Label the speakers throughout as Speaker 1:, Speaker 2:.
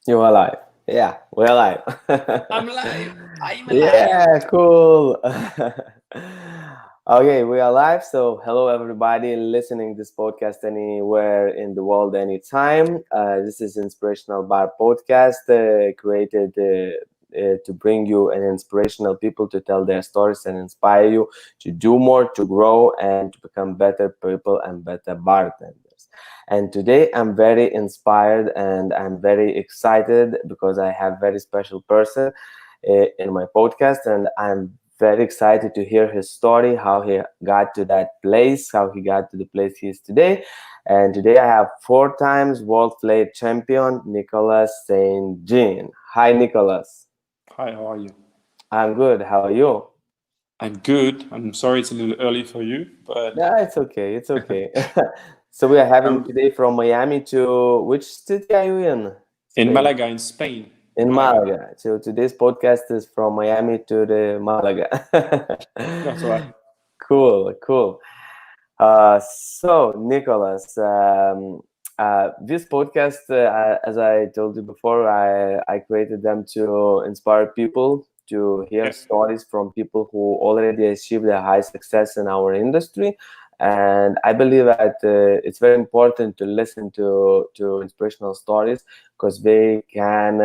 Speaker 1: You're alive. Yeah, we're alive.
Speaker 2: I'm alive. I'm alive.
Speaker 1: Yeah, cool. Okay, we are live. So, hello everybody listening this podcast anywhere in the world, anytime. This is Inspirational Bar Podcast, created to bring you an inspirational people to tell their stories and inspire you to do more, to grow, and to become better people and better bartenders. And today I'm very inspired and I'm very excited because I have very special person in my podcast, and I'm very excited to hear his story, how he got to that place, how he got to the place he is today. And today I have 4 times World Flair Champion Nicolas Saint-Jean. Hi, Nicolas.
Speaker 2: Hi, how are you?
Speaker 1: I'm good. How are you?
Speaker 2: I'm good. I'm sorry it's a little early for you, but
Speaker 1: Yeah, it's okay. It's okay. So we are having
Speaker 2: I'm
Speaker 1: today from Miami to which city are you in?
Speaker 2: in
Speaker 1: Spain.
Speaker 2: Malaga, in Spain.
Speaker 1: In
Speaker 2: Malaga.
Speaker 1: Malaga. So today's podcast is from Miami to the Malaga.
Speaker 2: That's right.
Speaker 1: Cool, cool. So Nicholas, this podcast, as I told you before, I created them to inspire people to hear
Speaker 2: Yeah.
Speaker 1: stories from people who already achieved a high success in our industry. And I believe that it's very important to listen to inspirational stories because they can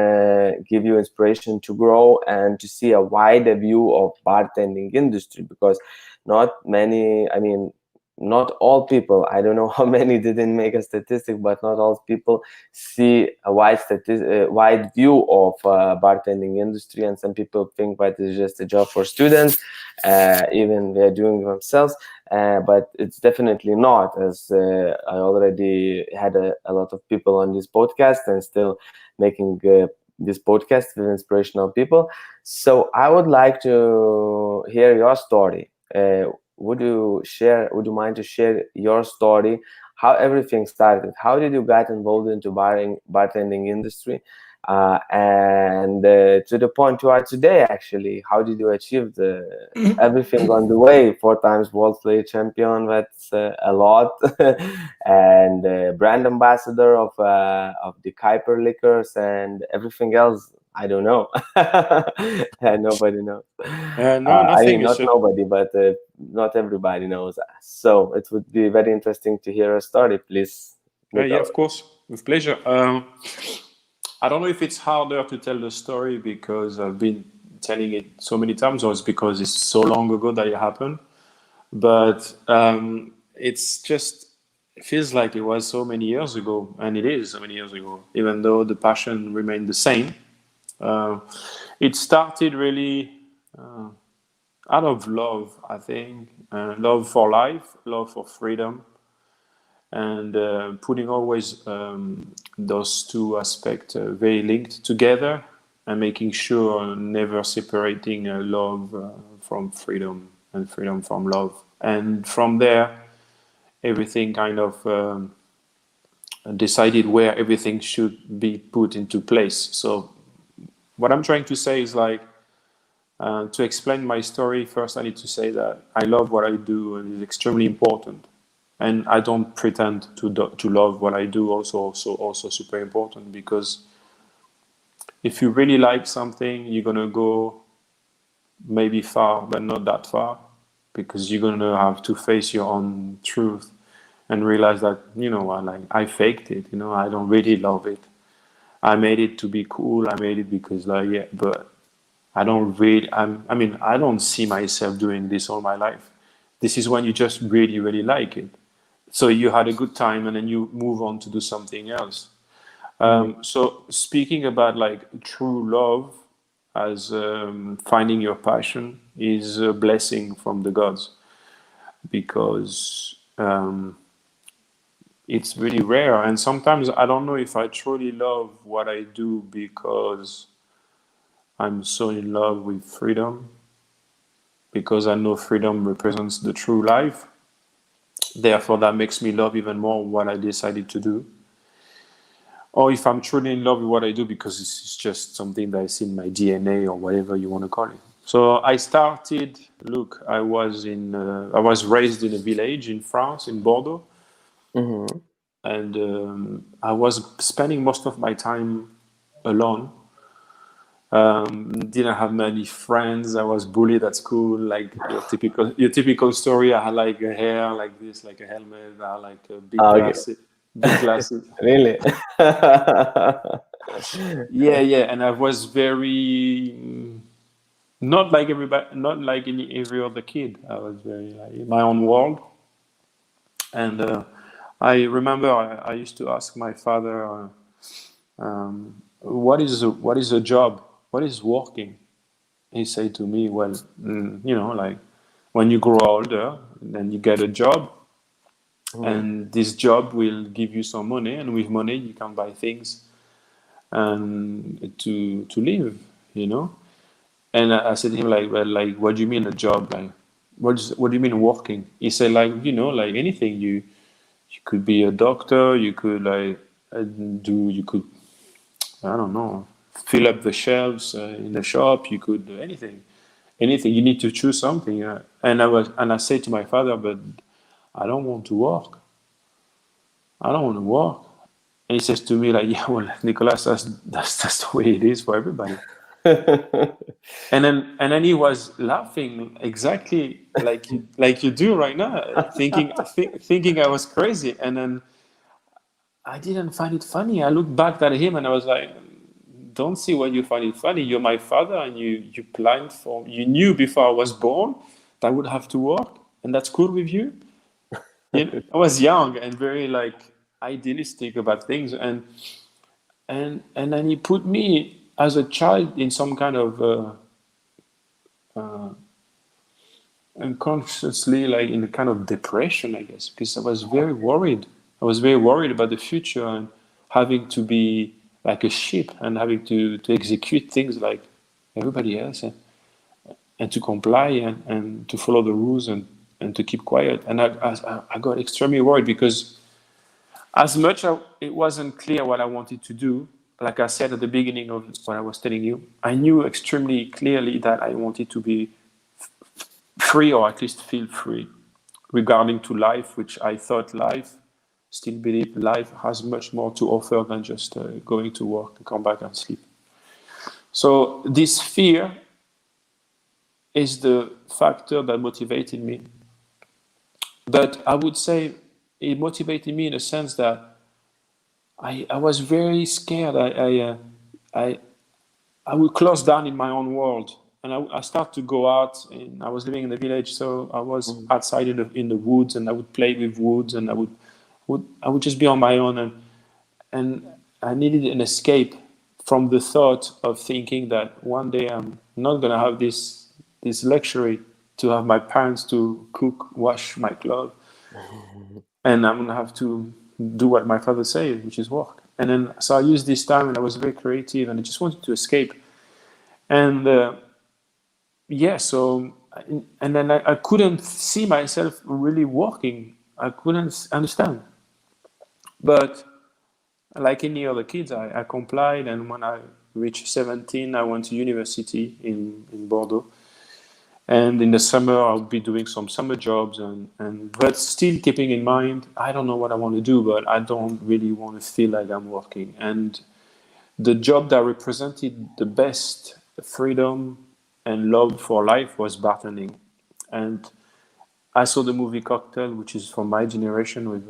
Speaker 1: give you inspiration to grow and to see a wider view of bartending industry, because not many, I mean, not all people, I don't know how many didn't make a statistic, but not all people see a wide view of bartending industry. And some people think that it's just a job for students, even they're doing it themselves, but it's definitely not, as I already had a lot of people on this podcast and still making this podcast with inspirational people. So I would like to hear your story. Would you mind to share your story, how everything started, how did you get involved into bartending industry, and to the point you are today, actually, how did you achieve everything on the way? 4 times World Flair Champion, that's a lot. And brand ambassador of the Kuiper liquors and everything else, I don't know. And nobody knows.
Speaker 2: No,
Speaker 1: I mean,
Speaker 2: nothing. It's
Speaker 1: not
Speaker 2: just
Speaker 1: nobody, but not everybody knows us. So it would be very interesting to hear a story, please,
Speaker 2: yeah,
Speaker 1: Nicola.
Speaker 2: of course, with pleasure. I don't know if it's harder to tell the story because I've been telling it so many times, or it's because it's so long ago that it happened. But it's just it feels like it was so many years ago, and it is so many years ago, even though the passion remained the same. Uh, it started really uh, out of love, I think, love for life, love for freedom, and putting always those two aspects very linked together, and making sure never separating love from freedom and freedom from love. And from there, everything kind of decided where everything should be put into place. So what I'm trying to say is like, to explain my story, first I need to say that I love what I do, and it's extremely important. And I don't pretend to love what I do, also super important, because if you really like something, you're gonna go maybe far, but not that far, because you're gonna have to face your own truth and realize that, you know what, like, I faked it, I don't really love it. I made it to be cool. I made it because, like, yeah, but I don't really, I mean, I don't see myself doing this all my life. This is when you just really, really like it. So you had a good time and then you move on to do something else.
Speaker 1: Mm,
Speaker 2: So speaking about like true love as finding your passion is a blessing from the gods, because it's really rare. And sometimes I don't know if I truly love what I do because I'm so in love with freedom, because I know freedom represents the true life. Therefore, that makes me love even more what I decided to do. Or if I'm truly in love with what I do because it's just something that is in my DNA, or whatever you want to call it. So I started. Look, I was raised in a village in France, in Bordeaux,
Speaker 1: mhm,
Speaker 2: and I was spending most of my time alone. Didn't have many friends. I was bullied at school, like your typical story. I had like a hair like this, like a helmet. I had like a
Speaker 1: Okay.
Speaker 2: big glasses.
Speaker 1: Really?
Speaker 2: Yeah, and I was very not like everybody, not like every other kid. I was very like in my own world, and I remember I used to ask my father, what is a job? What is working? He said to me, well, like when you grow older, then you get a job, and this job will give you some money, and with money you can buy things and to live, And I said to him like, well, like, what do you mean a job? Like, what do you mean working? He said like, like anything. You could be a doctor. You could like you could, I don't know, fill up the shelves in the shop. You could do anything. You need to choose something. And I said to my father, but I don't want to work. I don't want to work. And he says to me like, yeah, well, Nicolas, that's the way it is for everybody. And then he was laughing exactly like you do right now, thinking I was crazy. And then I didn't find it funny. I looked back at him and I was like, don't see why you find it funny. You're my father, and you planned for. You knew before I was born that I would have to work, and that's cool with you. I was young and very like idealistic about things, and then he put me as a child in some kind of unconsciously like in a kind of depression, I guess, because I was very worried. I was very worried about the future and having to be like a sheep and having to execute things like everybody else, and to comply and to follow the rules and to keep quiet. And I got extremely worried because as much as it wasn't clear what I wanted to do, like I said at the beginning of what I was telling you, I knew extremely clearly that I wanted to be free, or at least feel free regarding to life, which I thought still believe life has much more to offer than just going to work and come back and sleep. So this fear is the factor that motivated me. But I would say it motivated me in a sense that I was very scared. I would close down in my own world, and I started to go out. And I was living in the village, so I was outside in the woods, and I would play with woods, and I would just be on my own, and I needed an escape from the thought of thinking that one day I'm not gonna have this luxury to have my parents to cook, wash my clothes, and I'm gonna have to do what my father says, which is work. And then so I used this time, and I was very creative, and I just wanted to escape. And so and then I couldn't see myself really working. I couldn't understand. But like any other kids, I complied, and when I reached 17, I went to university in Bordeaux. And in the summer, I'll be doing some summer jobs, but still keeping in mind, I don't know what I want to do, but I don't really want to feel like I'm working. And the job that represented the best freedom and love for life was bartending. And I saw the movie Cocktail, which is from my generation with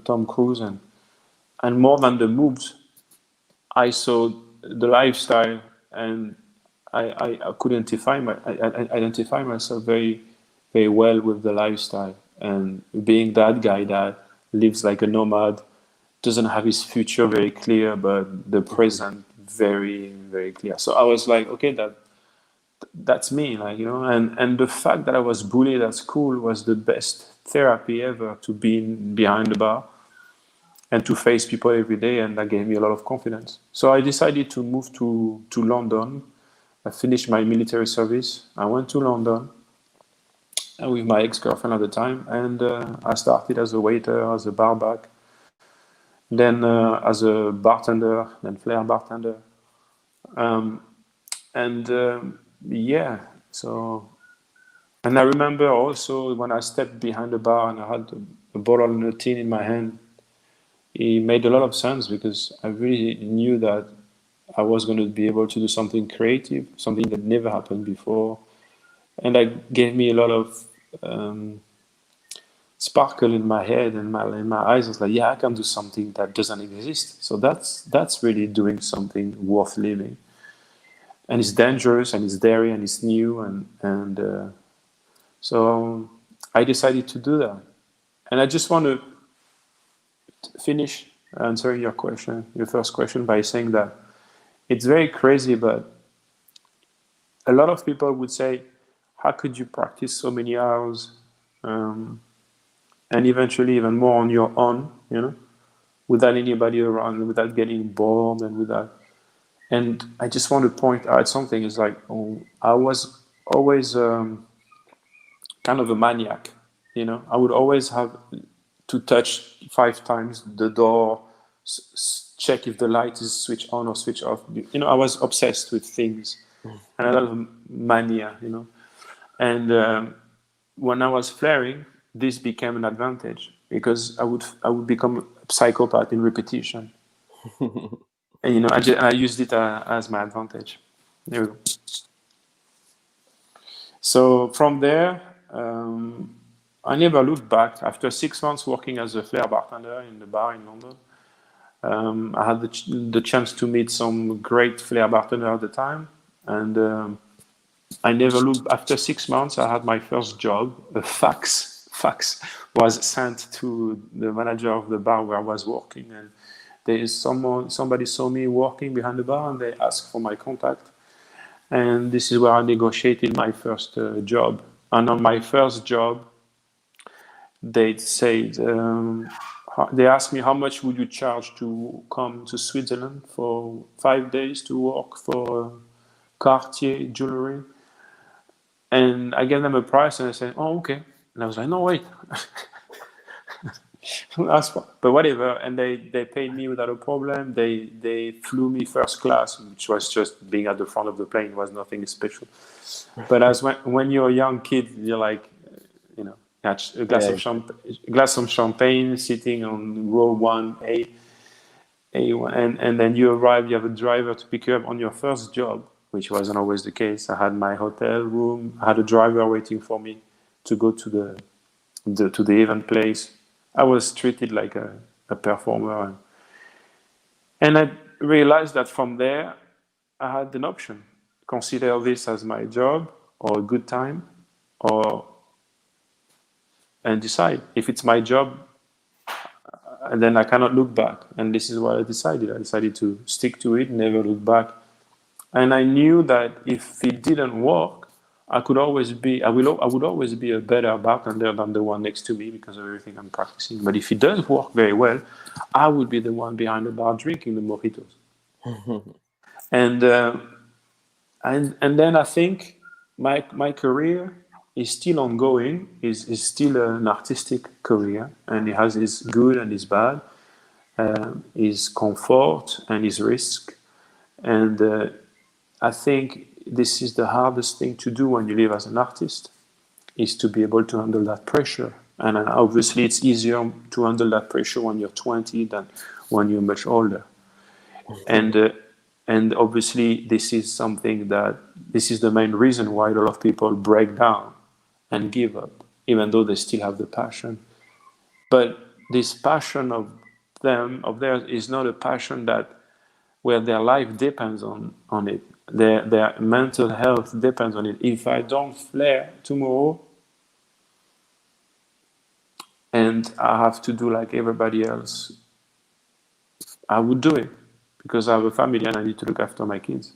Speaker 2: Tom Cruise, and more than the moves, I saw the lifestyle, and I could identify myself very, very well with the lifestyle, and being that guy that lives like a nomad, doesn't have his future very clear, but the present very, very clear. So I was like, okay, that's me, like, and the fact that I was bullied at school was the best therapy ever, to be behind the bar and to face people every day, and that gave me a lot of confidence. So I decided to move to London. I finished my military service. I went to London with my ex-girlfriend at the time, and I started as a waiter, as a barback, then as a bartender, then Flair bartender. And I remember also when I stepped behind the bar and I had a bottle and a tin in my hand, it made a lot of sense, because I really knew that I was going to be able to do something creative, something that never happened before. And that gave me a lot of sparkle in my head and in my eyes. I was like, yeah, I can do something that doesn't exist. So that's really doing something worth living. And it's dangerous, and it's dairy, and it's new, and so I decided to do that. And I just want to finish answering your first question, by saying that it's very crazy, but a lot of people would say, how could you practice so many hours, and eventually even more on your own, without anybody around, without getting bored, and I just want to point out something. Is like, I was always kind of a maniac, I would always have to touch 5 times the door, check if the light is switched on or switched off. I was obsessed with things, and a lot of mania, And when I was flaring, this became an advantage, because I would become a psychopath in repetition, and I used it as my advantage. There we go. So from there, I never looked back. After 6 months working as a Flair bartender in the bar in London, I had the chance to meet some great Flair bartender at the time, and I never looked. After 6 months, I had my first job. A fax was sent to the manager of the bar where I was working, and somebody saw me working behind the bar, and they asked for my contact. And this is where I negotiated my first job. And on my first job, they said, they asked me, how much would you charge to come to Switzerland for 5 days to work for Cartier jewelry? And I gave them a price, and I said, oh, okay. And I was like, no, wait. But whatever. And they paid me without a problem. They flew me first class, which was just being at the front of the plane. It was nothing special. But when you're a young kid, you're like, a glass of champagne, sitting on row 1A, A1, and then you arrive. You have a driver to pick you up on your first job, which wasn't always the case. I had my hotel room. I had a driver waiting for me to go to the event place. I was treated like a performer, and I realized that from there I had an option: consider this as my job or a good time, and decide. If it's my job, and then I cannot look back. And this is what I decided. I decided to stick to it, never look back. And I knew that if it didn't work, I would always be a better bartender than the one next to me, because of everything I'm practicing. But if it does work very well, I would be the one behind the bar drinking the mojitos. And then I think my career is still ongoing. Is still an artistic career, and it has its good and its bad, its comfort and its risk. And I think this is the hardest thing to do when you live as an artist, is to be able to handle that pressure. And obviously it's easier to handle that pressure when you're 20 than when you're much older. And obviously this is the main reason why a lot of people break down and give up, even though they still have the passion. But this passion of theirs is not a passion where their life depends on it. Their mental health depends on it. If I don't flare tomorrow and I have to do like everybody else, I would do it, because I have a family and I need to look after my kids.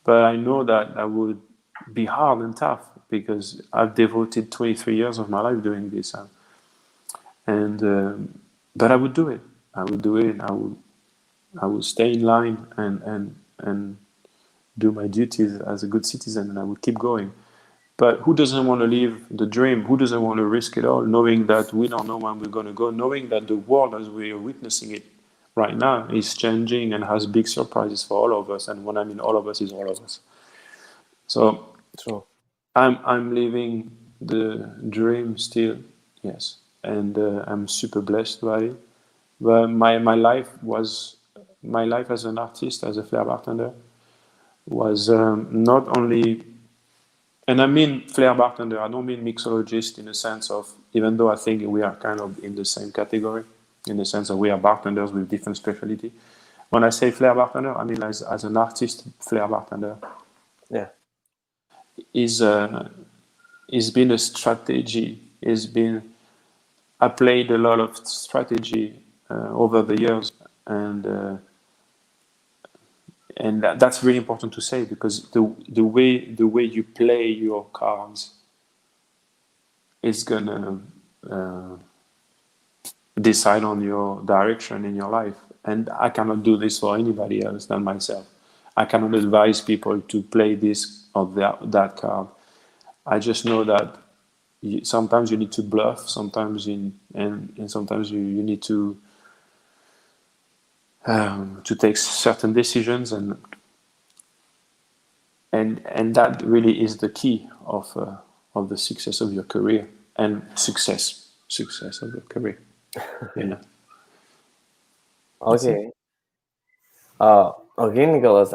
Speaker 2: But I know that I would be hard and tough, because I've devoted 23 years of my life doing this. But I would do it. I would stay in line and do my duties as a good citizen, and I would keep going. But who doesn't want to live the dream? Who doesn't want to risk it all, knowing that we don't know when we're going to go, knowing that the world as we are witnessing it right now is changing and has big surprises for all of us. And when I mean all of us, is all of us. So
Speaker 1: True.
Speaker 2: I'm living the dream still, yes. And I'm super blessed by it. But my life was my life as an artist, as a flair bartender, was not only, and I mean flair bartender, I don't mean mixologist in the sense of, even though I think we are kind of in the same category, in the sense that we are bartenders with different specialty. When I say flair bartender, I mean as an artist, flair bartender
Speaker 1: Yeah.
Speaker 2: is been a strategy. I played a lot of strategy over the years, and that's really important to say, because the way you play your cards is gonna decide on your direction in your life. And I cannot do this for anybody else than myself. I cannot advise people to play this or that card. I just know that sometimes you need to bluff, sometimes and sometimes you need to take certain decisions, and that really is the key of the success of your career, and success of your career. You know.
Speaker 1: Okay. Okay, Nicholas.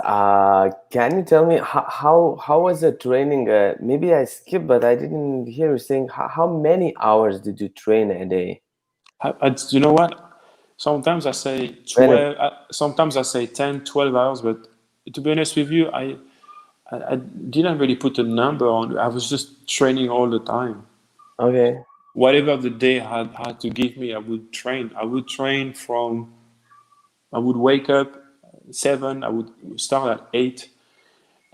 Speaker 1: Can you tell me how was the training? Maybe I skipped, but I didn't hear you saying how many hours did you train a day?
Speaker 2: You know what? Sometimes I say
Speaker 1: Many.
Speaker 2: 12. Sometimes I say 10, 12 hours. But to be honest with you, I didn't really put a number on. I was just training all the time.
Speaker 1: Okay.
Speaker 2: Whatever the day had to give me, I would train. I would wake up 7. I would start at 8,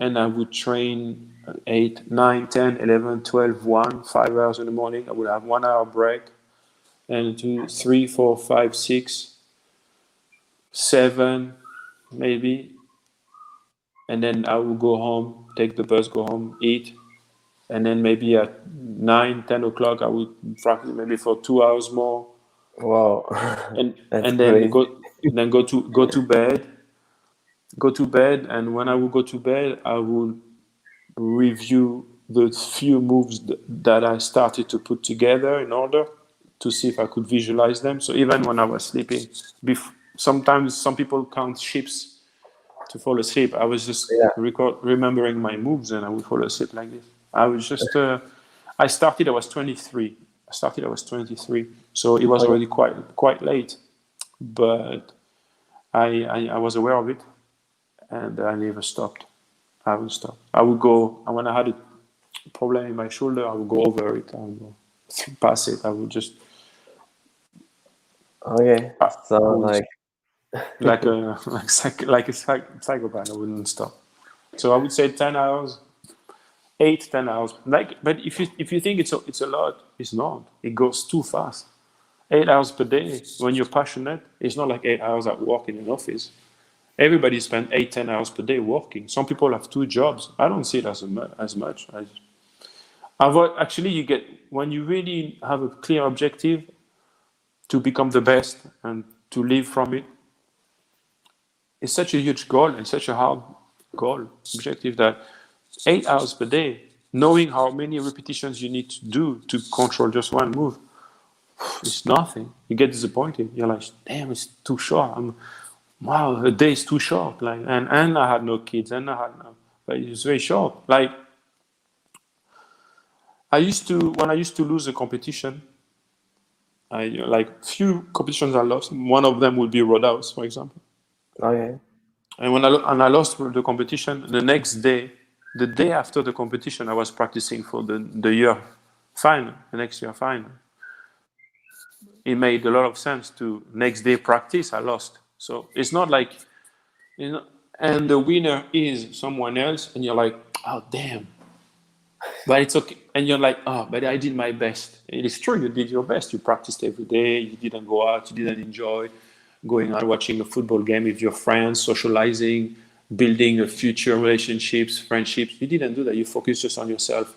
Speaker 2: and I would train 8, 9, 10, 11, 12, 1, 5 hours in the morning. I would have 1 hour break, and 2, 3, 4, 5, 6, 7, maybe. And then I would go home, take the bus, go home, eat. And then maybe at 9, 10 o'clock, I would practice maybe for 2 hours more.
Speaker 1: Wow.
Speaker 2: And
Speaker 1: That's
Speaker 2: and then
Speaker 1: crazy.
Speaker 2: go to bed. Go to bed, and when I would go to bed, I would review the few moves that I started to put together in order to see if I could visualize them. So even when I was sleeping, sometimes some people count ships to fall asleep. I was just
Speaker 1: Yeah.
Speaker 2: remembering my moves, and I would fall asleep like this. I was just I started. I was 23. So it was
Speaker 1: Okay.
Speaker 2: already quite late, but I was aware of it, and I never stopped. I would stop. I would go, and when I had a problem in my shoulder, I would go over it. I would go past it. I would just,
Speaker 1: Okay.
Speaker 2: I
Speaker 1: So
Speaker 2: would
Speaker 1: like
Speaker 2: like a psychopath. I wouldn't stop. So I would say 10 hours, 8, 10 hours. Like, but if you think it's a lot, it's not. It goes too fast. 8 hours per day. When you're passionate, it's not like 8 hours at work in an office. Everybody spends 8, 10 hours per day working. Some people have 2 jobs. I don't see it as much. Actually, you get, when you really have a clear objective to become the best and to live from it, it's such a huge goal and such a hard objective, that 8 hours per day, knowing how many repetitions you need to do to control just one move, it's nothing. You get disappointed. You're like, damn, it's too short. Wow, a day is too short. Like, and I had no kids, and but it was very short. Like, when I used to lose a competition, I like few competitions I lost. One of them would be Roadhouse, for example.
Speaker 1: okay.
Speaker 2: And when I lost the competition, the next day, the day after the competition, I was practicing for the year final, the next year final. It made a lot of sense to next day practice. I lost, so it's not like, you know. And the winner is someone else, and you're like, oh damn. But it's okay. And you're like, oh, but I did my best. It is true, you did your best. You practiced every day. You didn't go out. You didn't enjoy going out watching a football game with your friends, socializing, building a future relationships, friendships. You didn't do that. You focused just on yourself,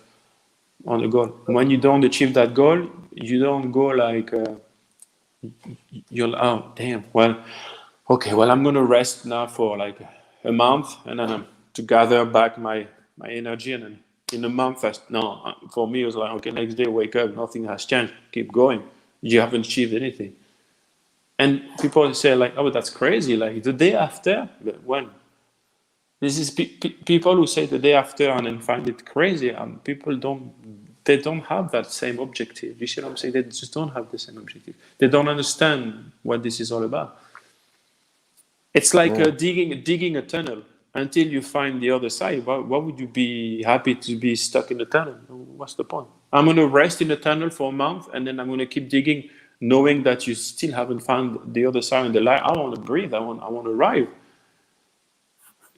Speaker 2: on the goal. When you don't achieve that goal, you don't go like, you're like, oh, damn. Well, okay, well, I'm going to rest now for like a month, and then to gather back my energy, and then in a month, for me, it was like, okay, next day, wake up, nothing has changed, keep going. You haven't achieved anything. And people say like, oh, that's crazy. Like the day after, but when? This is people who say the day after and then find it crazy. And people they don't have that same objective. You see what I'm saying? They just don't have the same objective. They don't understand what this is all about. It's like digging a tunnel until you find the other side. Why would you be happy to be stuck in the tunnel? What's the point? I'm going to rest in the tunnel for a month and then I'm going to keep digging, knowing that you still haven't found the other side of the light. I want to breathe. I want to arrive.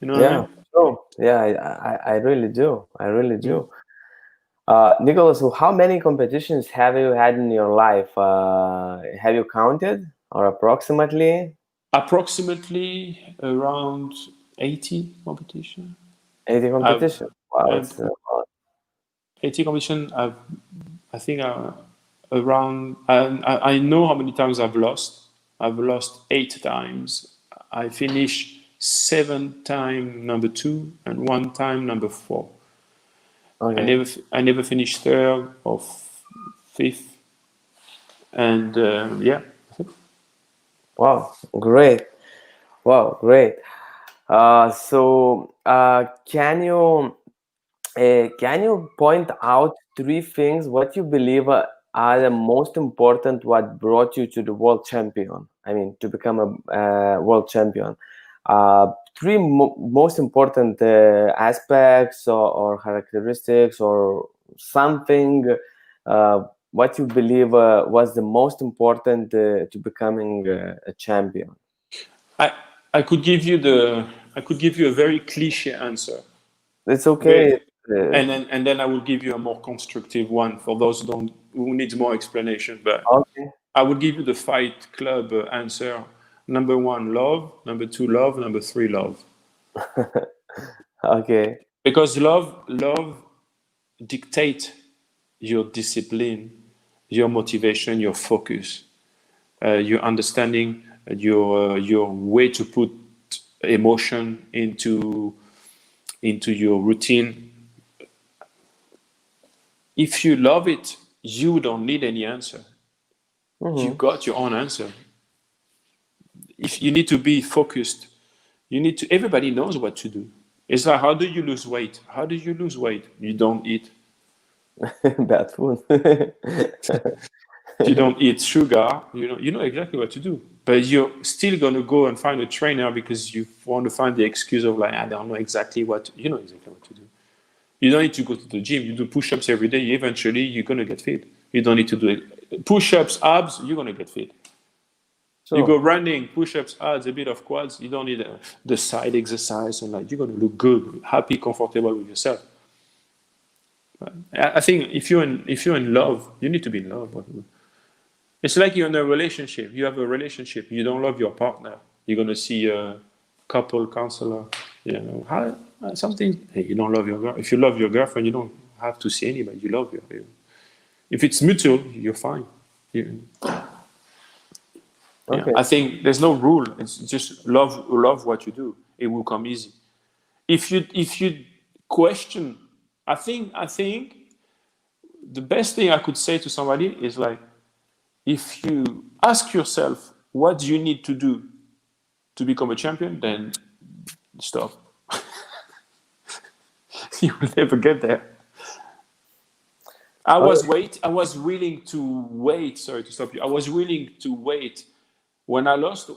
Speaker 2: You know what I
Speaker 1: Yeah,
Speaker 2: mean?
Speaker 1: sure. Yeah, I really do. I really do. Nicholas, so how many competitions have you had in your life? Have you counted or approximately
Speaker 2: Approximately around 80 competition.
Speaker 1: 80
Speaker 2: I've,
Speaker 1: competitions? Wow,
Speaker 2: I've
Speaker 1: it's a lot.
Speaker 2: 80 competition. I think around. I know how many times I've lost. I've lost 8 times. I finished 7 time number 2 and 1 time number 4.
Speaker 1: Okay.
Speaker 2: I never finished 3rd or 5th. And yeah.
Speaker 1: Wow, great. Wow, great. Can you point out 3 things what you believe are the most important what brought you to the world champion? I mean, to become a world champion. Three most important aspects or characteristics or something what you believe was the most important to becoming a champion.
Speaker 2: I I could give you a very cliche answer.
Speaker 1: It's
Speaker 2: Very,
Speaker 1: okay.
Speaker 2: and then I will give you a more constructive one for those who needs more explanation. But
Speaker 1: Okay.
Speaker 2: I would give you the Fight Club answer. Number 1, love. Number 2, love. Number 3, love.
Speaker 1: Okay.
Speaker 2: Because love dictate your discipline, your motivation, your focus, your understanding, your way to put emotion into your routine. If you love it, you don't need any answer. You
Speaker 1: Mm-hmm.
Speaker 2: got your own answer. If you need to be focused, everybody knows what to do. It's like, how do you lose weight? How do you lose weight? You don't eat.
Speaker 1: Bad food.
Speaker 2: If you don't eat sugar, you know exactly what to do. But you're still gonna go and find a trainer because you want to find the excuse of like, I don't know exactly you know exactly what to do. You don't need to go to the gym. You do push-ups every day. Eventually, you're gonna get fit. You don't need to do it. Push-ups, abs, you're gonna get fit. You go
Speaker 1: So,
Speaker 2: running, push-ups, abs, a bit of quads. You don't need the side exercise, and like you're gonna look good, happy, comfortable with yourself. I think if you're in love, you need to be in love. It's like you're in a relationship. You have a relationship. You don't love your partner. You're gonna see a couple counselor. You know something. Hey, you don't love your girl. If you love your girlfriend, you don't have to see anybody. You love her. If it's mutual, you're fine. Yeah,
Speaker 1: okay.
Speaker 2: I think there's no rule. It's just love what you do. It will come easy. If you question, I think the best thing I could say to somebody is like, if you ask yourself what do you need to do to become a champion, then stop. You will never get there. I was willing to wait. Sorry to stop you. I was willing to wait. When I lost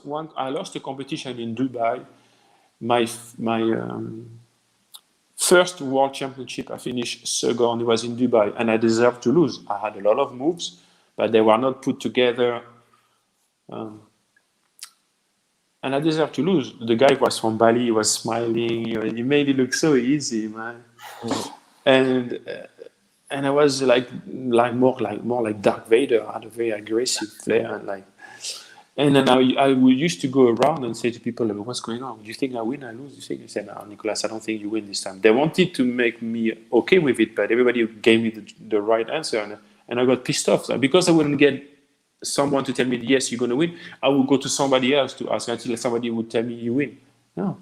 Speaker 2: a competition in Dubai. My first world championship, I finished second. It was in Dubai, and I deserved to lose. I had a lot of moves, but they were not put together, and I deserved to lose. The guy was from Bali. He was smiling. He made it look so easy, man. And I was more like Darth Vader. I had a very aggressive flair, and then I used to go around and say to people, what's going on? Do you think I win? I lose? You think? I said, no, Nicolas, I don't think you win this time. They wanted to make me okay with it, but everybody gave me the right answer. And I got pissed off. Because I wouldn't get someone to tell me, yes, you're going to win, I would go to somebody else to ask until somebody would tell me you win. No.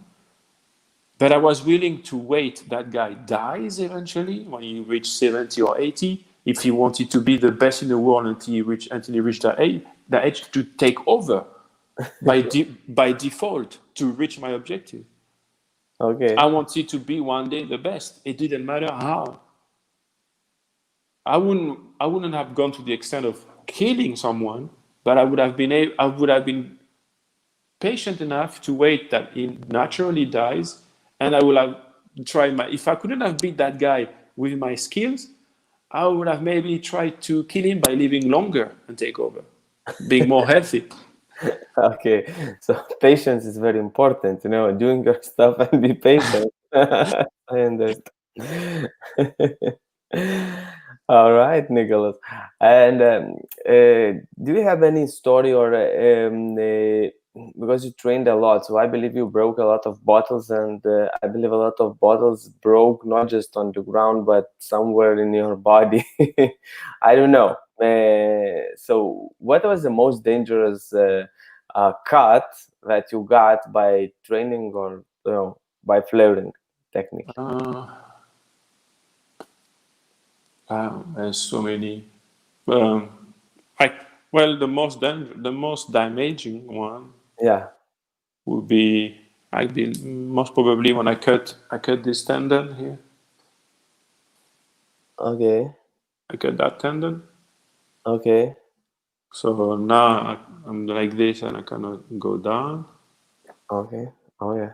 Speaker 2: But I was willing to wait. That guy dies eventually when he reached 70 or 80. If he wanted to be the best in the world until he reached that age to take over. by default to reach my objective.
Speaker 1: Okay.
Speaker 2: I wanted to be one day the best. It didn't matter how. I wouldn't have gone to the extent of killing someone, but I would have been patient enough to wait that he naturally dies, and I would have tried if I couldn't have beat that guy with my skills, I would have maybe tried to kill him by living longer and take over, being more healthy.
Speaker 1: Okay, so patience is very important, doing your stuff and be patient. I understand. All right, Nicholas. And do you have any story or because you trained a lot, so I believe you broke a lot of bottles, and I believe a lot of bottles broke not just on the ground but somewhere in your body. I don't know. So, what was the most dangerous cut that you got by training or by flaring technique?
Speaker 2: There's so many. The most damaging one
Speaker 1: Yeah.
Speaker 2: would be most probably when I cut this tendon here.
Speaker 1: Okay.
Speaker 2: I cut that tendon.
Speaker 1: Okay.
Speaker 2: So now I'm like this and I cannot go down.
Speaker 1: Okay. Oh yeah.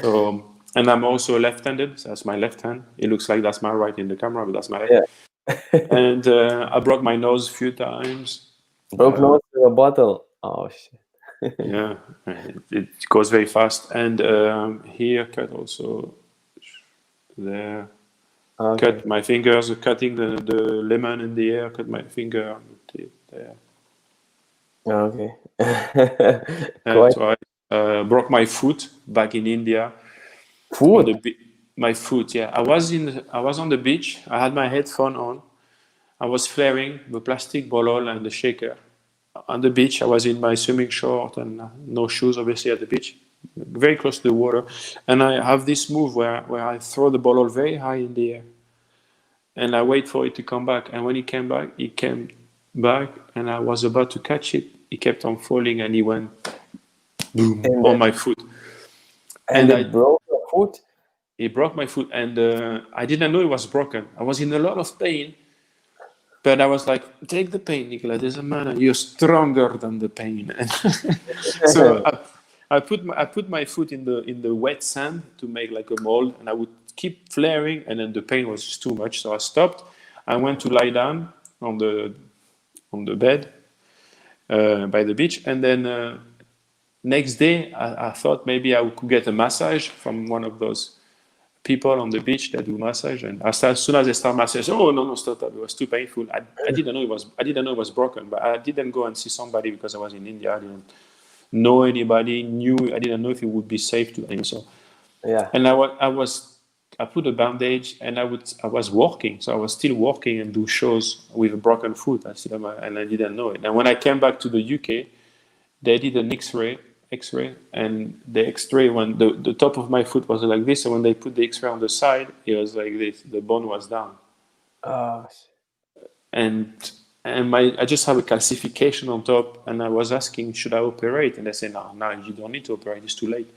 Speaker 2: So, and I'm also left-handed. So that's my left hand. It looks like that's my right in the camera, but that's my left.
Speaker 1: Yeah.
Speaker 2: And I broke my nose a few times.
Speaker 1: Broke nose with a bottle. Oh shit.
Speaker 2: Yeah, it goes very fast. And here, cut also there.
Speaker 1: Okay.
Speaker 2: Cut my fingers, cutting the lemon in the air. Cut my finger there.
Speaker 1: Okay.
Speaker 2: So I broke my foot back in India.
Speaker 1: Food.
Speaker 2: My foot, yeah. I was on the beach. I had my headphone on. I was flaring the plastic bottle and the shaker. On the beach, I was in my swimming short and no shoes, obviously, at the beach, very close to the water. And I have this move where I throw the bottle very high in the air. And I wait for it to come back. And when it came back, and I was about to catch it, it kept on falling and it went boom on my foot.
Speaker 1: And it broke your foot?
Speaker 2: It broke my foot, and I didn't know it was broken. I was in a lot of pain, but I was like, take the pain, Nicolas, doesn't matter. You're stronger than the pain. So I put my foot in the wet sand to make like a mold, and I would keep flaring, and then the pain was just too much. So I stopped. I went to lie down on the bed by the beach, and then next day I thought maybe I could get a massage from one of those people on the beach that do massage, and as soon as I start massage, oh no, stop! It was too painful. I didn't know it was broken, but I didn't go and see somebody because I was in India. I didn't know anybody. I didn't know if it would be safe to him. So
Speaker 1: yeah,
Speaker 2: and I put a bandage, and I was walking, so I was still walking and do shows with a broken foot. And I didn't know it. And when I came back to the UK, they did an X-ray, and the X-ray, when the top of my foot was like this, and when they put the X-ray on the side, it was like this. The bone was down. And I just have a calcification on top, and I was asking, should I operate? And they said, no, you don't need to operate. It's too late.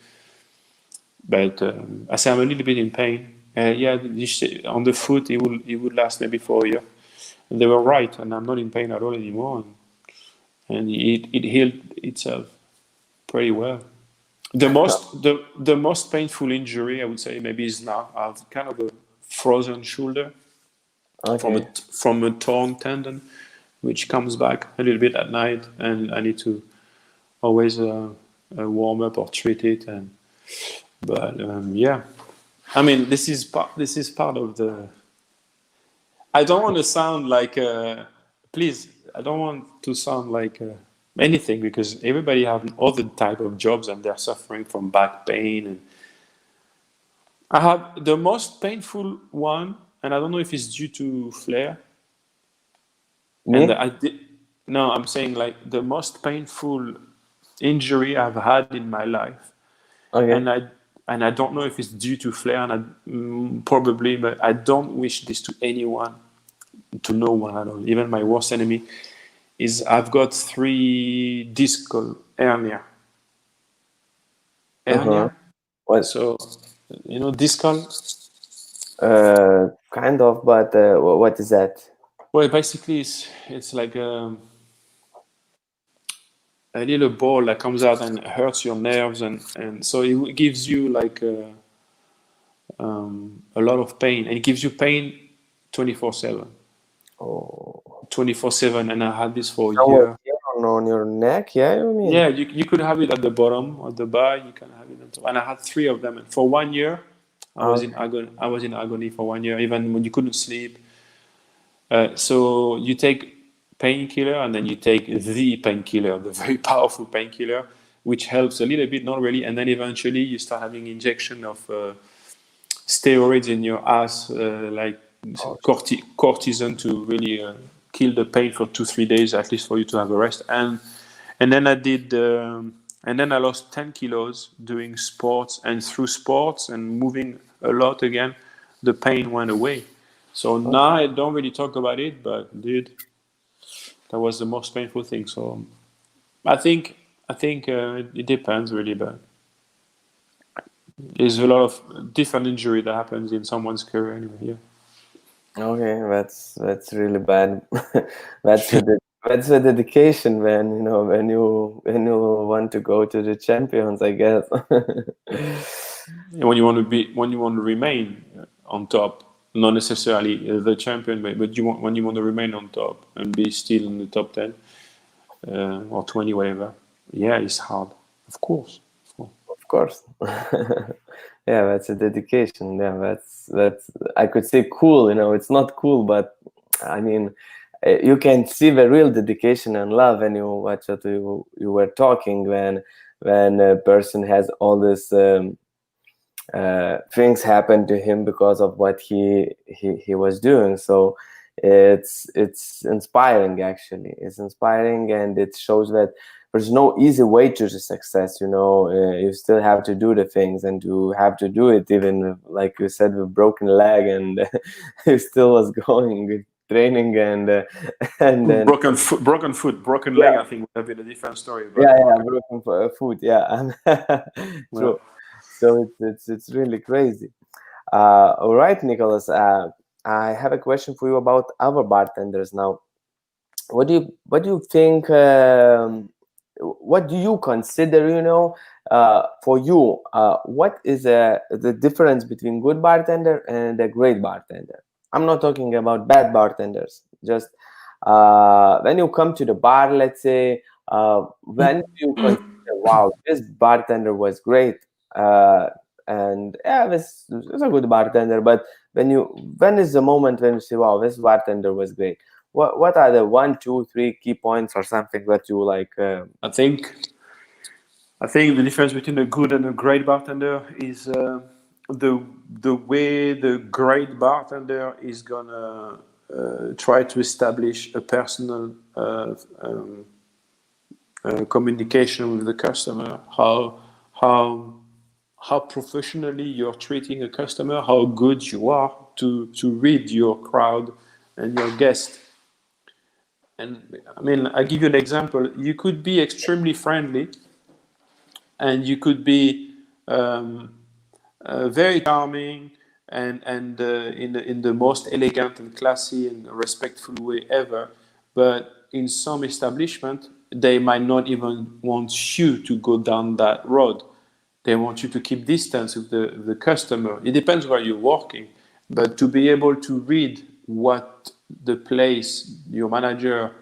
Speaker 2: But I said, I'm a little bit in pain. On the foot, it would last maybe for a year. And they were right, and I'm not in pain at all anymore. And it healed itself pretty well. The most painful injury, I would say, maybe is now I have kind of a frozen shoulder from a torn tendon, which comes back a little bit at night, and I need to always warm up or treat it. But I mean, this is part of the. I don't want to sound like please. I don't want to sound like anything, because everybody have other type of jobs and they're suffering from back pain. And I have the most painful one, and I don't know if it's due to flair.
Speaker 1: Me?
Speaker 2: And I'm saying like the most painful injury I've had in my life.
Speaker 1: Okay.
Speaker 2: And I don't know if it's due to flair, and probably, but I don't wish this to anyone, to no one at all, even my worst enemy. is I've got 3 discal hernia.
Speaker 1: Uh-huh.
Speaker 2: Hernia.
Speaker 1: What?
Speaker 2: So discal.
Speaker 1: Kind of, but what is that?
Speaker 2: Well, basically, it's like a little ball that comes out and hurts your nerves, and so it gives you like a lot of pain, and it gives you pain 24/7.
Speaker 1: Oh,
Speaker 2: 24/7, and I had this for a
Speaker 1: somewhere
Speaker 2: year.
Speaker 1: here on your neck? Yeah, you mean?
Speaker 2: Yeah, you could have it at the bottom, at the bar. You can have it on top, and I had 3 of them. And for 1 year, I was in
Speaker 1: Okay.
Speaker 2: agony. I was in agony for 1 year, even when you couldn't sleep. So you take painkiller, and then you take the painkiller, the very powerful painkiller, which helps a little bit, not really, and then eventually you start having injection of steroids in your ass, like
Speaker 1: Oh,
Speaker 2: cortisone, to really kill the pain for 2-3 days, at least for you to have a rest. And then I did, and then I lost 10 kilos doing sports, and through sports and moving a lot again, the pain went away. So now I don't really talk about it, but dude, that was the most painful thing. So I think it depends really, but there's a lot of different injury that happens in someone's career anyway. Yeah.
Speaker 1: okay, that's really bad. That's a dedication, man. When you want to go to the champions, I guess.
Speaker 2: And when you want to remain on top, not necessarily the champion, but when you want to remain on top and be still in the top 10 or 20, whatever. Yeah, it's hard, of course.
Speaker 1: Of course. Yeah, that's a dedication. Yeah, that's I could say cool. It's not cool, but I mean, you can see the real dedication and love when you watch what you were talking when a person has all this. Things happen to him because of what he was doing. So it's inspiring. Actually, it's inspiring, and it shows that there's no easy way to the success. You still have to do the things, and you have to do it even, like you said, with broken leg, and you still was going with training, and then
Speaker 2: Broken foot, broken leg.
Speaker 1: yeah,
Speaker 2: I think would have been a different story,
Speaker 1: yeah,
Speaker 2: but
Speaker 1: yeah,
Speaker 2: broken.
Speaker 1: broken foot, yeah.
Speaker 2: Yeah.
Speaker 1: True. So it's really crazy. All right, Nicholas. I have a question for you about other bartenders now. What do you think? What do you consider? For you, what is the difference between good bartender and a great bartender? I'm not talking about bad bartenders. Just when you come to the bar, let's say, when do you consider, wow, this bartender was great, and yeah, this is a good bartender. But when is the moment when you say, wow, this bartender was great? What are the 1, 2, 3 key points or something that you like?
Speaker 2: I think the difference between a good and a great bartender is the way the great bartender is gonna try to establish a personal communication with the customer. How professionally you're treating a customer, how good you are to read your crowd and your guest. And I mean, I give you an example. You could be extremely friendly, and you could be very charming, and in the most elegant and classy and respectful way ever. But in some establishment, they might not even want you to go down that road. They want you to keep distance with the customer. It depends where you're working, but to be able to read what the place, your manager,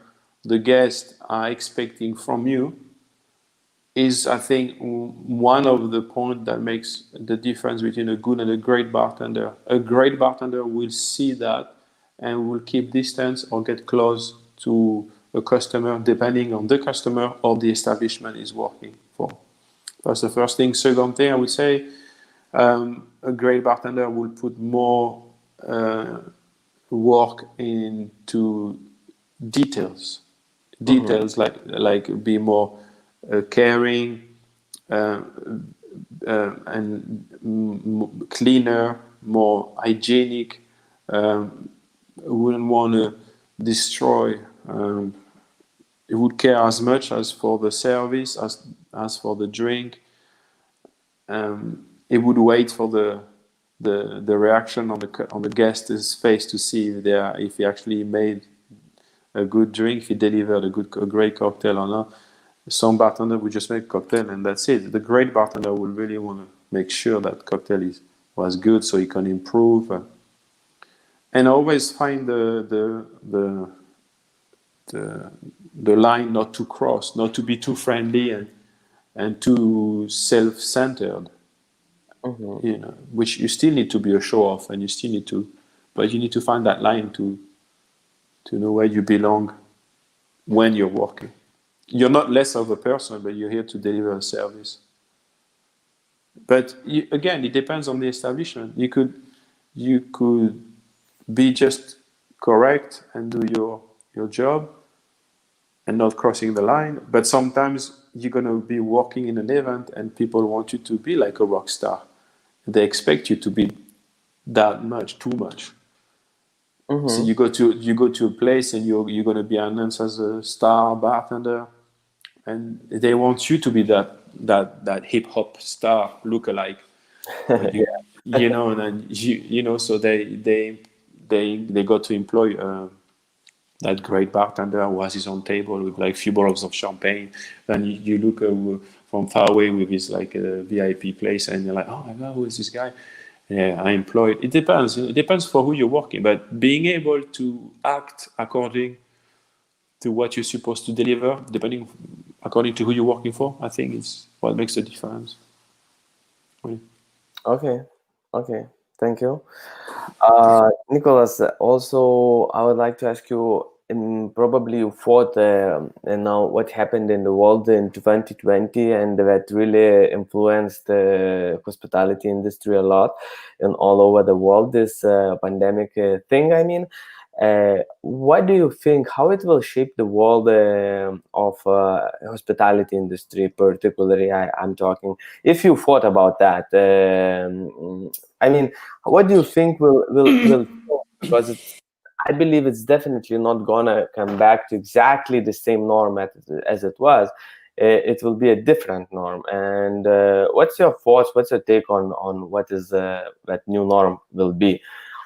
Speaker 2: the guests are expecting from you is, I think, one of the points that makes the difference between a good and a great bartender. A great bartender will see that and will keep distance or get close to a customer depending on the customer or the establishment is working for. That's the first thing. Second thing, I would say, a great bartender will put more work into details. Details like be more caring and cleaner, more hygienic. Wouldn't want to destroy he would care as much as for the service as for the drink. He would wait for the reaction on the guest's face to see if he actually made a good drink, if he delivered a great cocktail or not. Some bartender would just make cocktail and that's it. The great bartender would really want to make sure that cocktail was good so he can improve, and always find the line not to cross, not to be too friendly and too self-centered. Which you still need to be a show-off, and you still need to, but you need to find that line to know where you belong when you're working. You're not less of a person, but you're here to deliver a service. But again, it depends on the establishment. You could be just correct and do your job and not crossing the line. But sometimes you're going to be working in an event and people want you to be like a rock star. They expect you to be that much, too much. So you go to a place and you're going to be announced as a star bartender, and they want you to be that hip hop star lookalike. And then so they got to employ that great bartender who has his own table with like few bottles of champagne, and you look from far away with his like VIP place, and you're like, oh my god, who is this guy? Yeah, I employed. It depends. It depends for who you're working, but being able to act according to what you're supposed to deliver, according to who you're working for, I think is what makes the difference. Oui.
Speaker 1: Okay. Thank you. Nicolas, also, I would like to ask you, probably you thought now what happened in the world in 2020 and that really influenced the hospitality industry a lot and all over the world, this pandemic thing, I mean. What do you think, how it will shape the world of hospitality industry, particularly I'm talking, if you thought about that, I mean, what do you think will because I believe it's definitely not gonna come back to exactly the same norm as it was. It will be a different norm. And what's your thoughts? What's your take on what is that new norm will be,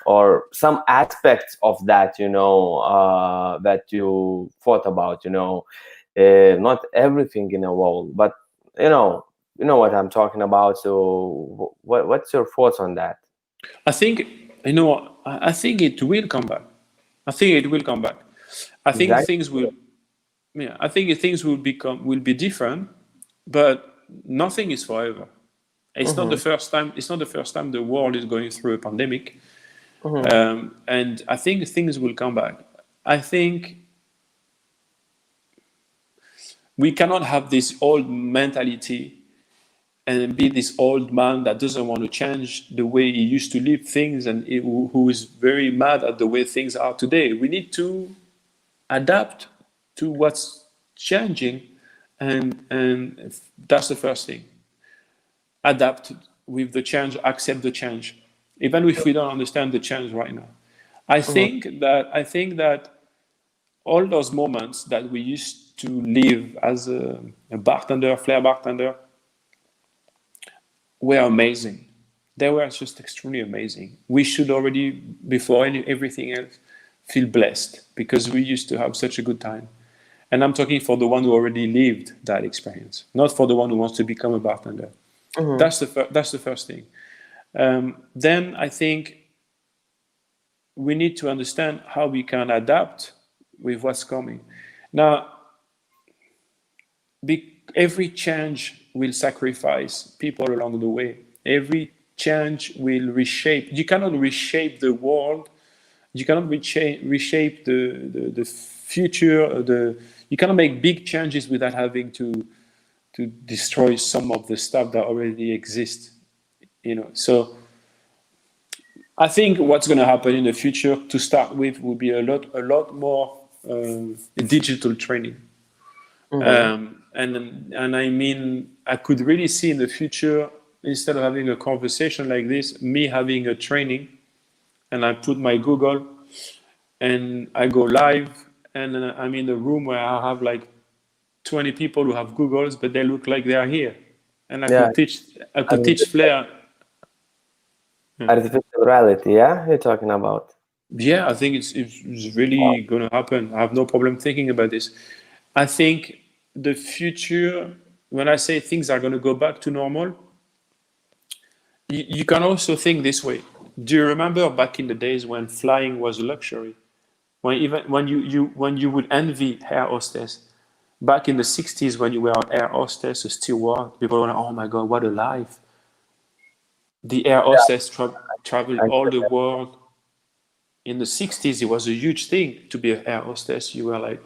Speaker 1: or some aspects of that? That you thought about. Not everything in a world, but you know what I'm talking about. So, what's your thoughts on that?
Speaker 2: I think I think it will come back. I think it will come back. I think
Speaker 1: Exactly.
Speaker 2: things will. Yeah, I think things will be different, but nothing is forever. It's not the first time. It's not the first time the world is going through a pandemic, and I think things will come back. I think we cannot have this old mentality and be this old man that doesn't want to change the way he used to live things, and who is very mad at the way things are today. We need to adapt to what's changing, and that's the first thing. Adapt with the change, accept the change, even if we don't understand the change right now. I think that all those moments that we used to live as a bartender, flair bartender, were amazing. They were just extremely amazing. We should already, before everything else, feel blessed because we used to have such a good time. And I'm talking for the one who already lived that experience, not for the one who wants to become a bartender. That's the first thing. Then I think we need to understand how we can adapt with what's coming. Now, every change will sacrifice people along the way. Every change will reshape. You cannot reshape the world. You cannot reshape the future. You cannot make big changes without having to destroy some of the stuff that already exists. So I think what's going to happen in the future, to start with, will be a lot more digital training. And I mean, I could really see in the future, instead of having a conversation like this, me having a training, and I put my Google and I go live, and I'm in a room where I have like 20 people who have Googles, but they look like they are here. And I
Speaker 1: Yeah.
Speaker 2: could teach Flair.
Speaker 1: Artificial reality, yeah, you're talking about.
Speaker 2: Yeah, I think it's really going to happen. I have no problem thinking about this. I think the future, when I say things are going to go back to normal, you can also think this way. Do you remember back in the days when flying was a luxury? When you would envy air hostess back in the 60s when you were an air hostess, a steward, people were like, oh my God, what a life. The air hostess traveled all the world. In the 60s, it was a huge thing to be an air hostess. You were like,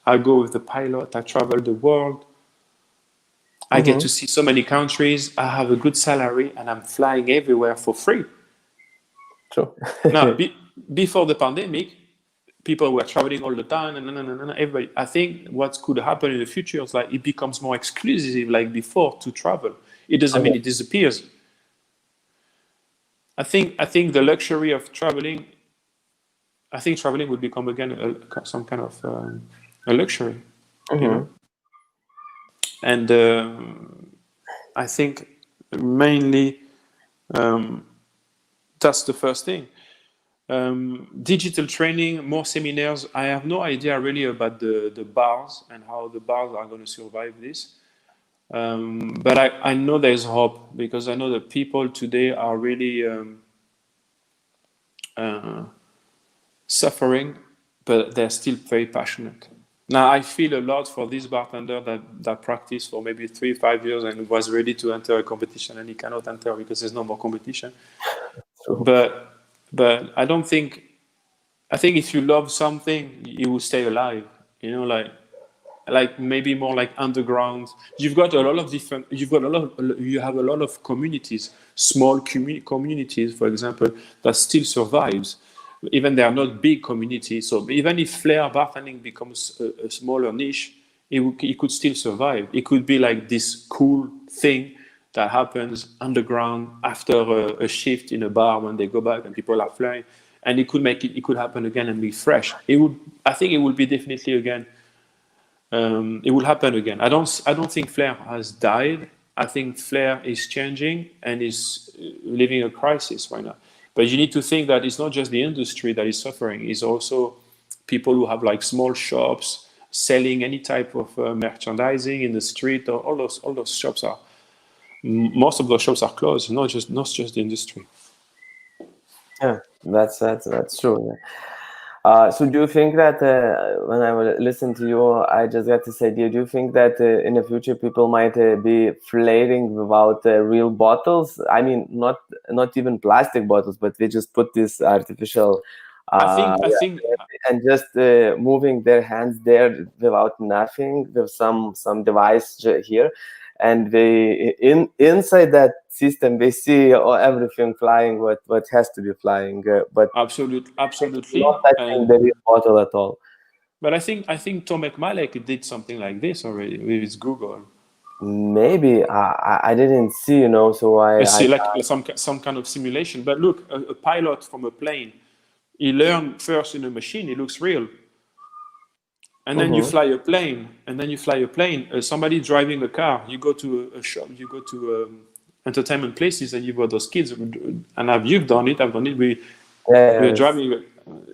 Speaker 2: I go with the pilot, I travel the world. I get to see so many countries, I have a good salary, and I'm flying everywhere for free.
Speaker 1: True.
Speaker 2: Now, before the pandemic, people were traveling all the time, and everybody. I think what could happen in the future is like it becomes more exclusive, like before, to travel. It doesn't mean it disappears. I think the luxury of traveling. I think traveling would become again some kind of a luxury, you know. And I think mainly that's the first thing. Digital training, more seminars. I have no idea really about the bars and how the bars are going to survive this. But I know there's hope because I know that people today are really suffering, but they're still very passionate. Now, I feel a lot for this bartender that practiced for maybe 3-5 years and was ready to enter a competition, and he cannot enter because there's no more competition. But I don't think. I think if you love something, you will stay alive. You know, like maybe more like underground. You have a lot of communities, small communities, for example, that still survives. Even they are not big communities. So even if flair bartending becomes a smaller niche, it could still survive. It could be like this cool thing that happens underground after a shift in a bar when they go back and people are flying, and it could happen again and be fresh. I think it will be definitely again. It will happen again. I don't think flair has died. I think flair is changing and is living a crisis right now. But you need to think that it's not just the industry that is suffering. It's also people who have like small shops selling any type of merchandising in the street. Or all those shops are. Most of those shops are closed. Not just the industry.
Speaker 1: Yeah, that's true. So do you think that when I will listen to you, I just got to say, do you think that in the future people might be flailing without real bottles? I mean, not even plastic bottles, but they just put this artificial,
Speaker 2: I think,
Speaker 1: and just moving their hands there without nothing, with some device here, and they inside that system they see everything flying, what has to be flying, but
Speaker 2: absolutely,
Speaker 1: not touching the real bottle at all.
Speaker 2: But I think Tomek Malek did something like this already with his Google.
Speaker 1: Maybe I didn't see, so I
Speaker 2: see like some kind of simulation. But look, a pilot from a plane, he learned first in a machine. It looks real. And then you fly a plane, somebody driving a car, you go to a shop, you go to entertainment places, and you've got those kids, and you've done it, I've done it, we're driving.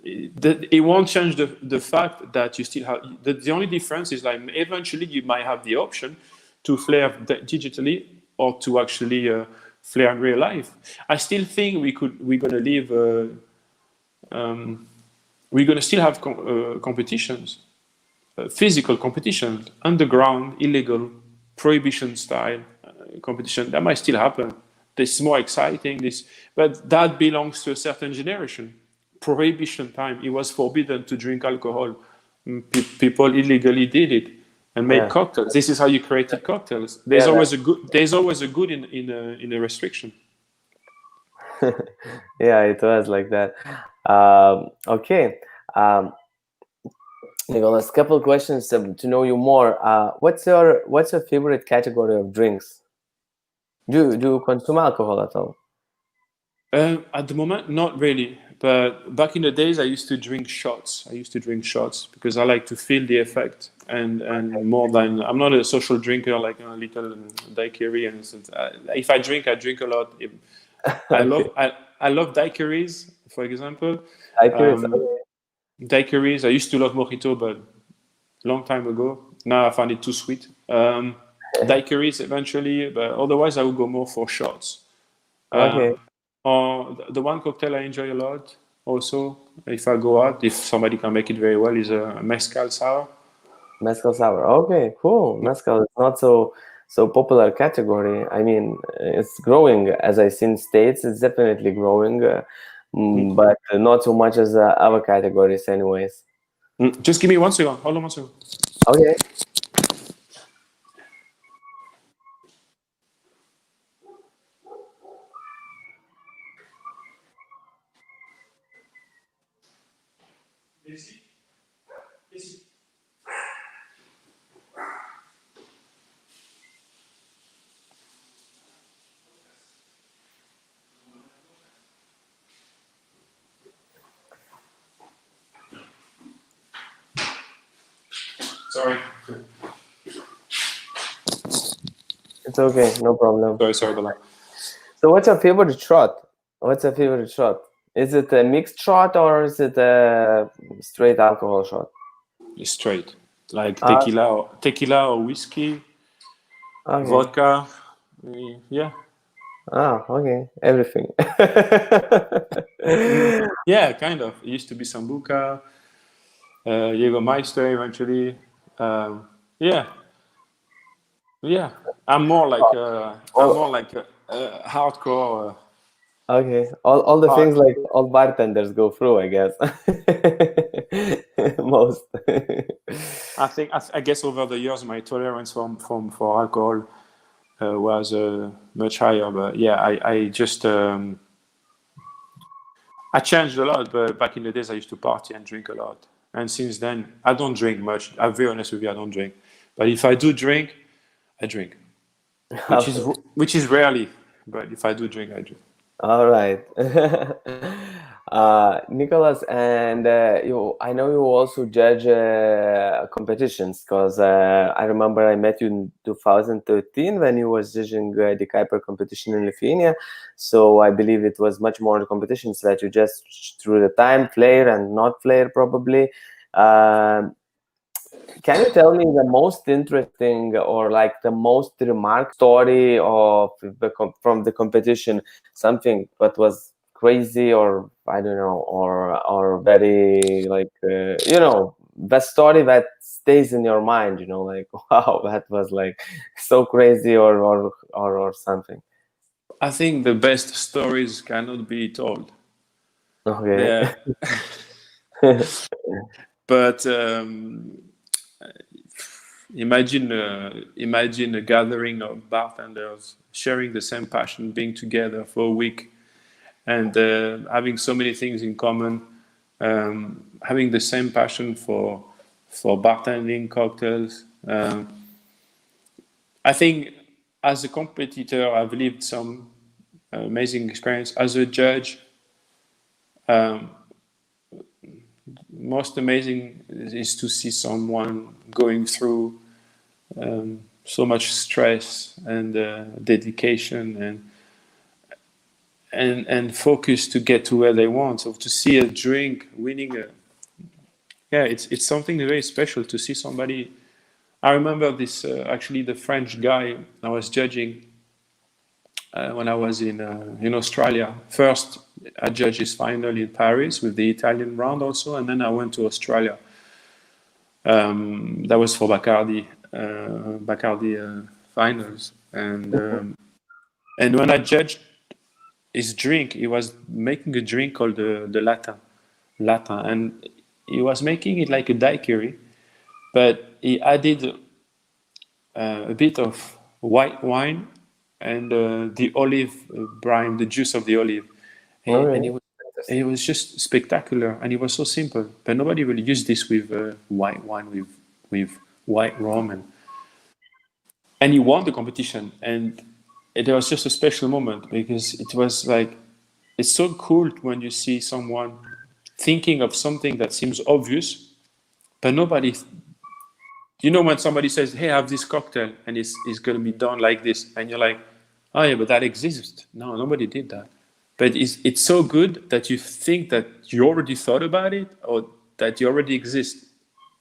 Speaker 2: It won't change the fact that you still have, the only difference is like eventually you might have the option to flare digitally or to actually flare in real life. I still think we're going to live, we're going to still have competitions. Physical competition, underground, illegal, prohibition style competition, that might still happen. This is more exciting. But that belongs to a certain generation. Prohibition time, it was forbidden to drink alcohol. People illegally did it and made cocktails. This is how you created cocktails. There's always a good in a restriction.
Speaker 1: Yeah, it was like that. Okay. Nicolas, couple of questions to know you more. What's your favorite category of drinks? Do you consume alcohol at all?
Speaker 2: At the moment, not really. But back in the days, I used to drink shots. Because I like to feel the effect. and more than I'm not a social drinker like a little daiquiri. And if I drink a lot. I
Speaker 1: Okay.
Speaker 2: love I love daiquiris, for example.
Speaker 1: Accurate.
Speaker 2: Um, Daiquiris. I used to love mojito, but long time ago. Now I find it too sweet. Daiquiris eventually, but otherwise I would go more for shots.
Speaker 1: Okay.
Speaker 2: Or the one cocktail I enjoy a lot also, if I go out, if somebody can make it very well, is a mezcal sour.
Speaker 1: Mezcal sour. Okay, cool. Mezcal is not so popular category. I mean, it's growing as I see in States. It's definitely growing, but not so much as other categories, anyways.
Speaker 2: Just give me 1 second. Hold on 1 second.
Speaker 1: Okay.
Speaker 2: Sorry.
Speaker 1: It's okay, no problem.
Speaker 2: Sorry about that.
Speaker 1: So, what's your favorite shot? What's your favorite shot? Is it a mixed shot or is it a straight alcohol shot?
Speaker 2: It's straight. Like
Speaker 1: Ah,
Speaker 2: tequila or whiskey,
Speaker 1: okay.
Speaker 2: vodka. Yeah.
Speaker 1: Ah, okay. Everything.
Speaker 2: Yeah, kind of. It used to be Sambuca, Jägermeister eventually. Yeah, yeah. I'm
Speaker 1: Oh,
Speaker 2: more like a hardcore.
Speaker 1: okay. All the
Speaker 2: Hard.
Speaker 1: things like all bartenders go through, I guess. Most.
Speaker 2: I guess over the years my tolerance for alcohol was much higher. But yeah, I just I changed a lot. But back in the days I used to party and drink a lot. And since then I don't drink much. I'm very honest with you. I don't drink. But if I do drink, I drink,
Speaker 1: Okay.
Speaker 2: which is rarely. But if I do drink, I drink.
Speaker 1: All right. Nicholas, and I know you also judge competitions because I remember I met you in 2013 when you was judging the Kuiper competition in Lithuania. So I believe it was much more competitions that you just through the time, flair and not flair probably. Um can you tell me the most interesting or like the most remarkable story of from the competition? Something that was crazy or I don't know or very like the story that stays in your mind. Like wow, that was like so crazy or something.
Speaker 2: I think the best stories cannot be told.
Speaker 1: Okay.
Speaker 2: Yeah, but imagine a gathering of bartenders sharing the same passion, being together for a week, and having so many things in common, having the same passion for bartending, cocktails. I think as a competitor, I've lived some amazing experience. As a judge, most amazing is to see someone going through so much stress and dedication and focus to get to where they want. So to see a drink winning yeah, it's something very special to see somebody. I remember this actually the French guy I was judging when I was in Australia. First, I judged his final in Paris with the Italian round also, and then I went to Australia. That was for Bacardi finals, and when I judged his drink, he was making a drink called the Latin, and he was making it like a daiquiri, but he added a bit of white wine and the olive brine, the juice of the olive, and
Speaker 1: Okay.
Speaker 2: it was just spectacular, and it was so simple. But nobody will use this with white wine with white rum, and he won the competition, and it was just a special moment because it was like it's so cool when you see someone thinking of something that seems obvious, but nobody you know, when somebody says, "Hey, I have this cocktail," and it's going to be done like this, and you're like, "Oh yeah, but that exists." No, nobody did that. But it's so good that you think that you already thought about it or that you already exist.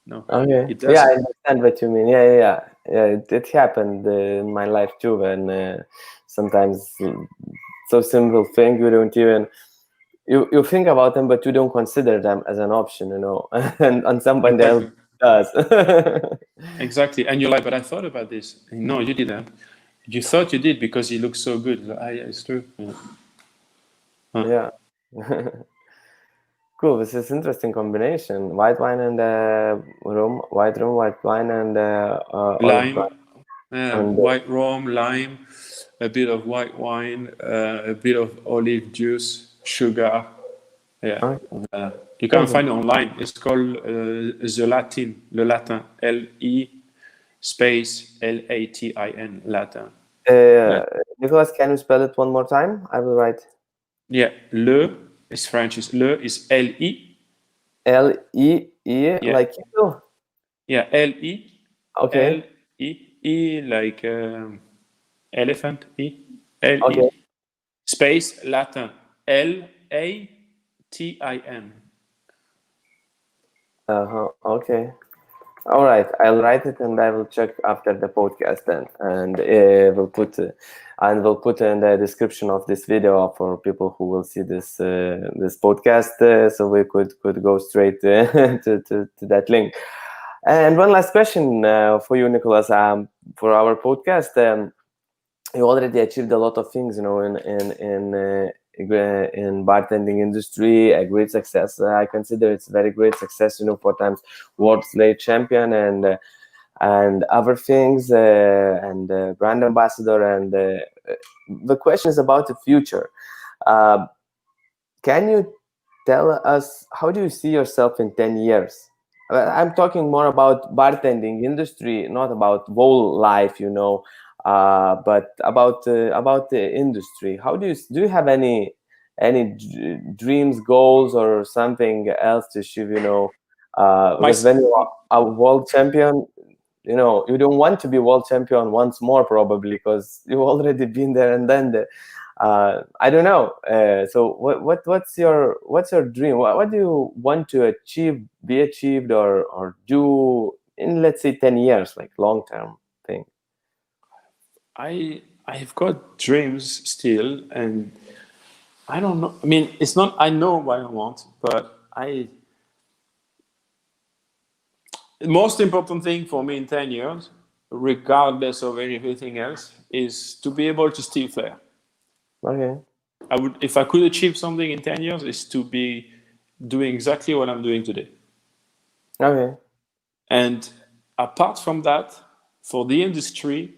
Speaker 2: No,
Speaker 1: Okay.
Speaker 2: it
Speaker 1: Yeah, I
Speaker 2: doesn't.
Speaker 1: understand what you mean. Yeah. It happened in my life too, when sometimes so simple thing you don't even you think about them, but you don't consider them as an option, you know, and somebody else
Speaker 2: Exactly.
Speaker 1: does.
Speaker 2: Exactly. And you're like, "But I thought about this." No, you didn't. You thought you did because it looks so good. Like, yeah, it's true. Yeah.
Speaker 1: Yeah. Cool. This is interesting combination. White wine and white rum, white wine and olive
Speaker 2: Lime,
Speaker 1: wine. And
Speaker 2: white rum, lime, a bit of white wine, a bit of olive juice, sugar. Yeah.
Speaker 1: okay.
Speaker 2: You can find it online. It's called the Latin, le Latin, L-E space Latin, Latin.
Speaker 1: Uh, Nicolas, can you spell it one more time? I will write
Speaker 2: Yeah, le is French. Le is L-E.
Speaker 1: L-E-E
Speaker 2: Yeah,
Speaker 1: like you.
Speaker 2: yeah, L-E,
Speaker 1: Okay.
Speaker 2: L-E, E like elephant, E, L-E,
Speaker 1: Okay.
Speaker 2: space Latin, Latin.
Speaker 1: Uh-huh. Okay. All right. I'll write it and I will check after the podcast then, and we'll put in the description of this video for people who will see this podcast, so we could go straight to that link. And one last question for you, Nicolas, for our podcast. You already achieved a lot of things, you know, in bartending industry, a great success. I consider it's very great success, you know, 4 times World Flair Champion and other things, and brand ambassador. And the question is about the future. Uh, can you tell us, how do you see yourself in 10 years? I'm talking more about bartending industry, not about whole life, you know, but about the industry. How do you have any dreams, goals, or something else to achieve? You know,
Speaker 2: My,
Speaker 1: because when you are a world champion, you know, you don't want to be world champion once more, probably, because you've already been there and then there. I don't know. So what's your dream? What do you want to be achieved, or do in, let's say, 10 years, like long term thing?
Speaker 2: I've got dreams still, and I don't know. I mean, it's not. I know what I want, but the most important thing for me in 10 years, regardless of everything else, is to be able to still flair.
Speaker 1: Okay.
Speaker 2: I would, if I could achieve something in 10 years, is to be doing exactly what I'm doing today.
Speaker 1: Okay.
Speaker 2: And apart from that, for the industry,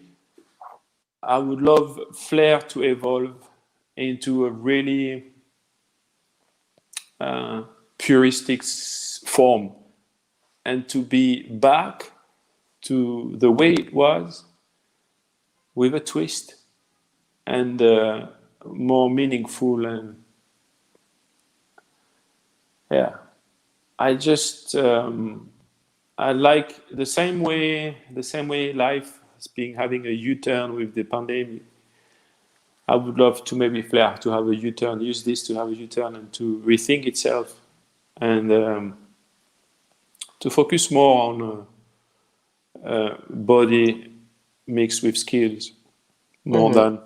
Speaker 2: I would love flair to evolve into a really puristic form, and to be back to the way it was with a twist, and more meaningful. And yeah, I just I like the same way life has been having a U-turn with the pandemic. I would love to maybe flair to have a U-turn, use this to have a U-turn and to rethink itself, and to focus more on body mixed with skills, more than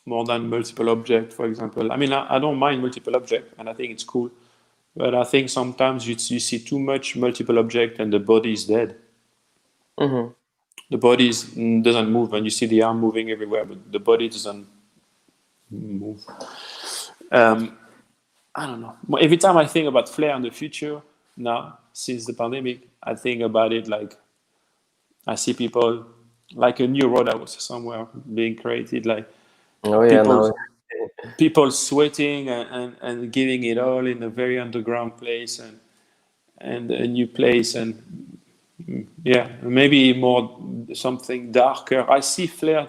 Speaker 2: multiple object, for example. I mean, I don't mind multiple object, and I think it's cool, but I think sometimes you see too much multiple object and the body is dead.
Speaker 1: Mm-hmm.
Speaker 2: The body doesn't move, and you see the arm moving everywhere, but the body doesn't move. I don't know. Every time I think about flair in the future, now, since the pandemic, I think about it like I see people, like a new roadhouse somewhere being created, like
Speaker 1: Oh yeah,
Speaker 2: people
Speaker 1: no.
Speaker 2: people sweating and giving it all in a very underground place, and a new place, and yeah, maybe more something darker. I see flair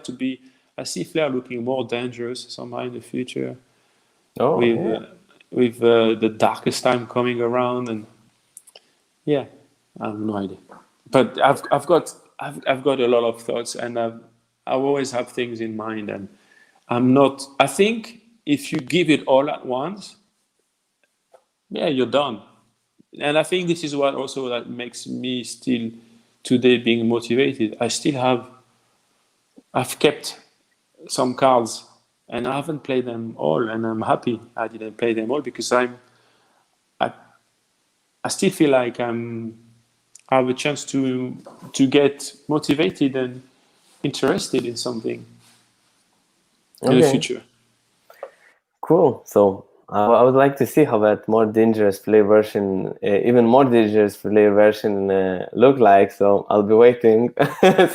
Speaker 2: looking more dangerous somehow in the future,
Speaker 1: Oh
Speaker 2: with
Speaker 1: yeah.
Speaker 2: the darkest time coming around. And yeah, I have no idea. but I've got a lot of thoughts, and I always have things in mind, and I'm not. I think if you give it all at once, yeah, you're done. And I think this is what also that makes me still today being motivated. I've kept some cards, and I haven't played them all, and I'm happy I didn't play them all, because I still feel like I have a chance to get motivated and interested in something in the
Speaker 1: Okay,
Speaker 2: future.
Speaker 1: cool. So I would like to see how that more dangerous play version, even more dangerous play version, look like. So I'll be waiting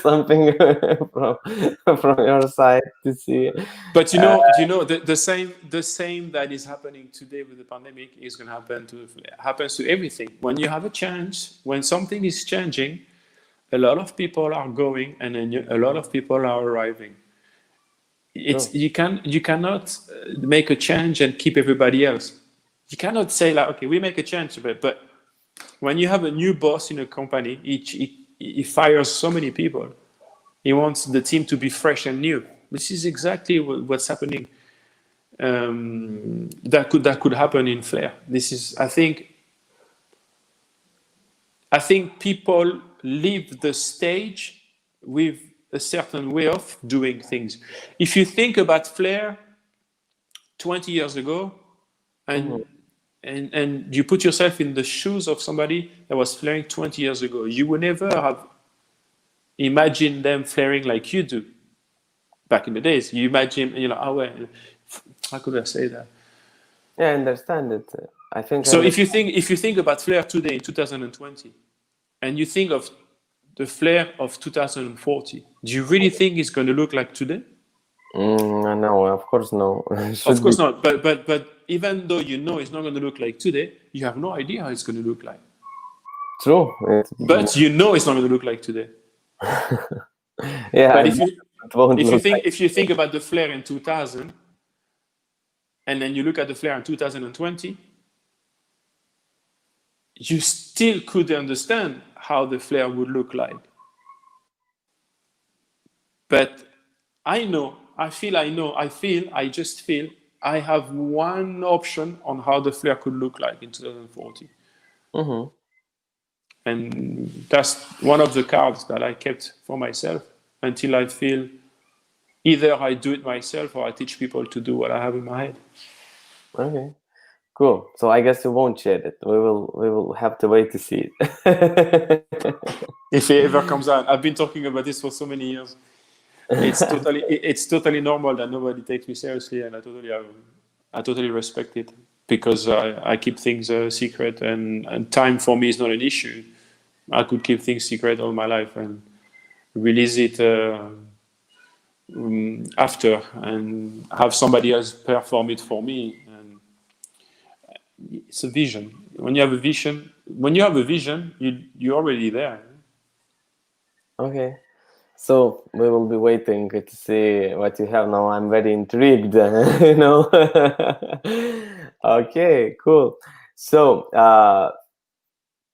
Speaker 1: something from your side to see.
Speaker 2: But
Speaker 1: Uh,
Speaker 2: the same that is happening today with the pandemic is going to happens to everything. When you have a change, when something is changing, a lot of people are going, and then a lot of people are arriving.
Speaker 1: True.
Speaker 2: You cannot make a change and keep everybody else. You cannot say like, okay, we make a change, but when you have a new boss in a company, he fires so many people. He wants the team to be fresh and new. This is exactly what's happening. That could happen in Flair. This is, I think people leave the stage with a certain way of doing things. If you think about Flair 20 years ago,
Speaker 1: Mhm.
Speaker 2: and you put yourself in the shoes of somebody that was flaring 20 years ago, you would never have imagined them flaring like you do back in the days. You imagine, oh, well, how could I say that?
Speaker 1: Yeah, I understand it. I think I
Speaker 2: So
Speaker 1: understand.
Speaker 2: if you think about Flair today in 2020, and you think of the Flair of 2040, do you really think it's going to look like today?
Speaker 1: No, of course no. It
Speaker 2: Of
Speaker 1: should be
Speaker 2: course not. But even though you know it's not going to look like today, you have no idea how it's going to look like.
Speaker 1: true.
Speaker 2: But you know it's not going to look like today.
Speaker 1: Yeah,
Speaker 2: But
Speaker 1: it won't look like.
Speaker 2: if you think about the Flair in 2000, and then you look at the Flair in 2020, you still could understand how the Flair would look like. But I know, I just feel I have one option on how the Flair could look like in 2040.
Speaker 1: Mhm.
Speaker 2: And that's one of the cards that I kept for myself until I feel either I do it myself or I teach people to do what I have in my head.
Speaker 1: Okay. Cool. So I guess you won't share it. We will have to wait to see it.
Speaker 2: If it ever comes out. I've been talking about this for so many years. It's totally normal that nobody takes me seriously, and I totally respect it, because I keep things secret, and time for me is not an issue. I could keep things secret all my life and release it after, and have somebody else perform it for me. And it's a vision. When you have a vision, you're already there.
Speaker 1: Okay. So we will be waiting to see what you have now. I'm very intrigued, Okay, cool. So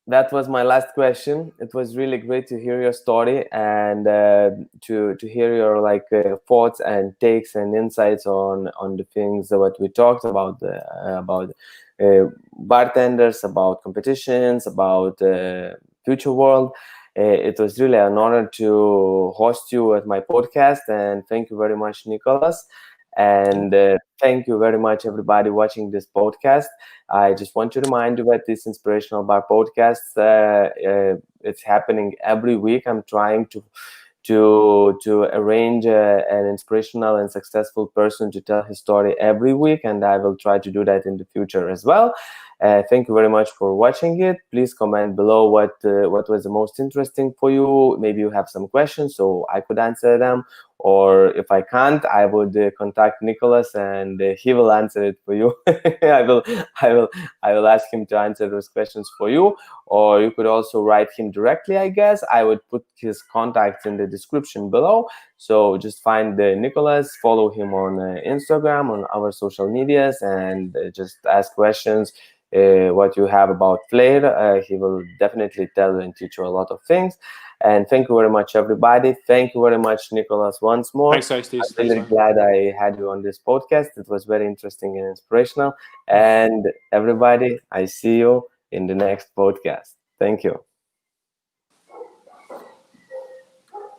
Speaker 1: that was my last question. It was really great to hear your story, and to hear your thoughts and takes and insights on the things that what we talked about, bartenders, about competitions, about future world. It was really an honor to host you at my podcast, and thank you very much, Nicolas. And thank you very much, everybody watching this podcast. I just want to remind you that this Inspirational Bar Podcast, it's happening every week. I'm trying to arrange an inspirational and successful person to tell his story every week, and I will try to do that in the future as well. Thank you very much for watching it. Please comment below what was the most interesting for you. Maybe you have some questions so I could answer them, or if I can't, I would contact Nicolas, and he will answer it for you. I will, I will, I will ask him to answer those questions for you. Or you could also write him directly. I guess I would put his contacts in the description below. So just find Nicolas, follow him on Instagram, on our social medias, and just ask questions. What you have about Flair, he will definitely tell you and teach you a lot of things. And thank you very much, everybody. Thank you very much, Nicolas, once more.
Speaker 2: Thanks, Aristis.
Speaker 1: I'm really glad I had you on this podcast. It was very interesting and inspirational. And everybody, I see you in the next podcast. Thank you.